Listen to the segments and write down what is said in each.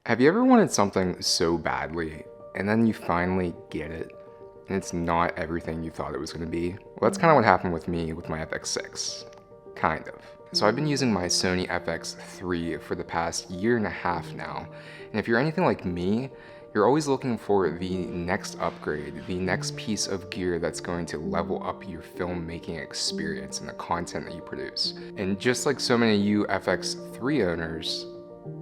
Have you ever wanted something so badly and then you finally get it and it's not everything you thought it was going to be? Well, that's kind of what happened with me with my FX6. Kind of. So I've been using my Sony FX3 for the past year and a half now. And if you're anything like me, you're always looking for the next upgrade, the next piece of gear that's going to level up your filmmaking experience and the content that you produce. And just like so many of you FX3 owners,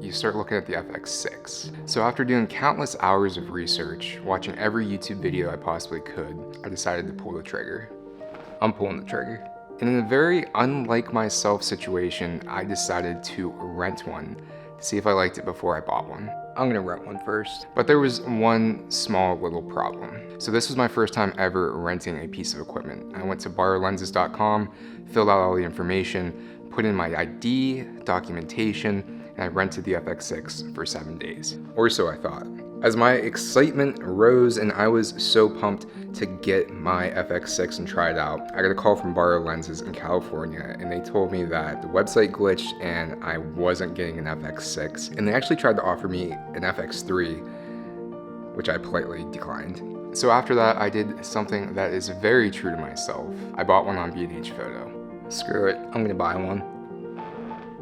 you start looking at the FX6. So after doing countless hours of research, watching every YouTube video I possibly could, I decided to pull the trigger. I'm pulling the trigger. And in a very unlike myself situation, I decided to rent one to see if I liked it before I bought one. I'm gonna rent one first. But there was one small little problem. So this was my first time ever renting a piece of equipment. I went to borrowlenses.com, filled out all the information, put in my ID, documentation, and I rented the FX6 for 7 days. Or so I thought. As my excitement rose and I was so pumped to get my FX6 and try it out, I got a call from Borrow Lenses in California and they told me that the website glitched and I wasn't getting an FX6. And they actually tried to offer me an FX3, which I politely declined. So after that, I did something that is very true to myself. I bought one on B&H Photo. Screw it, I'm gonna buy one.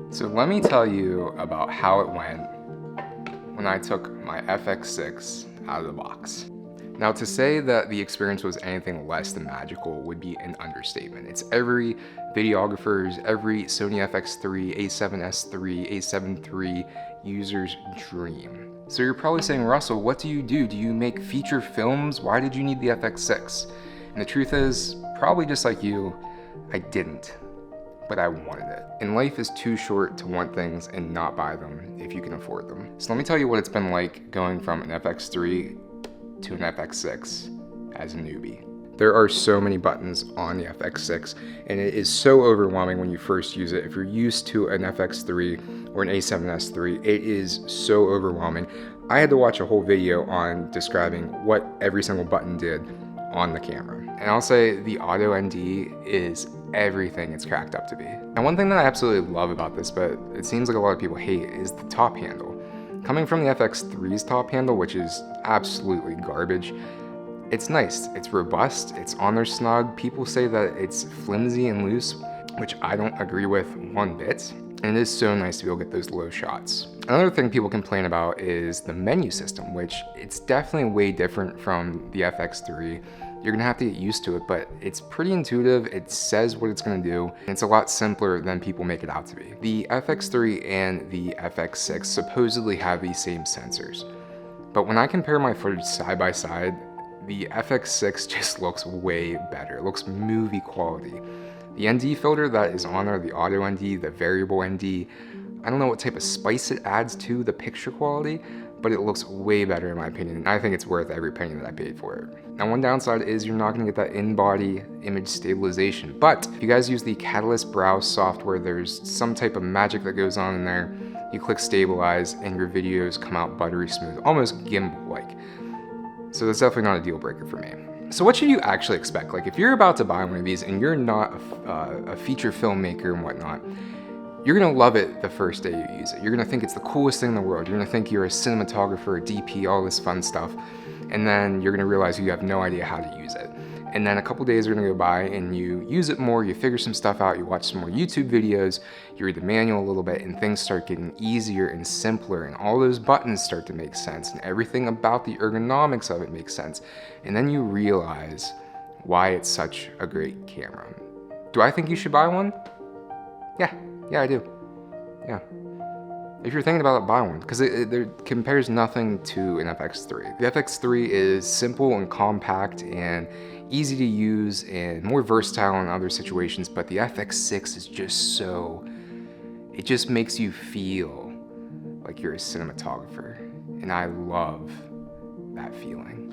So let me tell you about how it went when I took my FX6 out of the box. Now, to say that the experience was anything less than magical would be an understatement. It's every videographer's, every Sony FX3, A7S3, A7 III user's dream. So you're probably saying, Russell, what do? Do you make feature films? Why did you need the FX6? And the truth is, probably just like you, I didn't. But I wanted it. And life is too short to want things and not buy them if you can afford them. So let me tell you what it's been like going from an FX3 to an FX6 as a newbie. There are so many buttons on the FX6 and it is so overwhelming when you first use it. If you're used to an FX3 or an A7S III, it is so overwhelming. I had to watch a whole video on describing what every single button did on the camera. And I'll say the auto ND is everything it's cracked up to be. And one thing that I absolutely love about this, but it seems like a lot of people hate, is the top handle. Coming from the FX3's top handle, which is absolutely garbage, it's nice, it's robust, it's on there snug. People say that it's flimsy and loose, which I don't agree with one bit. And it is so nice to be able to get those low shots. Another thing people complain about is the menu system, which it's definitely way different from the FX3. You're gonna have to get used to it, but it's pretty intuitive. It says what it's gonna do, and it's a lot simpler than people make it out to be. The FX3 and the FX6 supposedly have these same sensors, but when I compare my footage side by side, the FX6 just looks way better. It looks movie quality. The ND filter that is on there, the auto ND, the variable ND, I don't know what type of spice it adds to the picture quality, but it looks way better in my opinion. And I think it's worth every penny that I paid for it. Now, one downside is you're not gonna get that in-body image stabilization, but if you guys use the Catalyst Browse software, there's some type of magic that goes on in there. You click stabilize and your videos come out buttery smooth, almost gimbal-like. So that's definitely not a deal breaker for me. So what should you actually expect? Like if you're about to buy one of these and you're not a feature filmmaker and whatnot, you're gonna love it the first day you use it. You're gonna think it's the coolest thing in the world. You're gonna think you're a cinematographer, a DP, all this fun stuff. And then you're gonna realize you have no idea how to use it. And then a couple days are gonna go by and you use it more, you figure some stuff out, you watch some more YouTube videos, you read the manual a little bit, and things start getting easier and simpler, and all those buttons start to make sense, and everything about the ergonomics of it makes sense. And then you realize why it's such a great camera. Do I think you should buy one? Yeah, I do. Yeah. If you're thinking about it, buy one, because it compares nothing to an FX3. The FX3 is simple and compact and easy to use and more versatile in other situations, but the FX6 is just so, it just makes you feel like you're a cinematographer, and I love that feeling.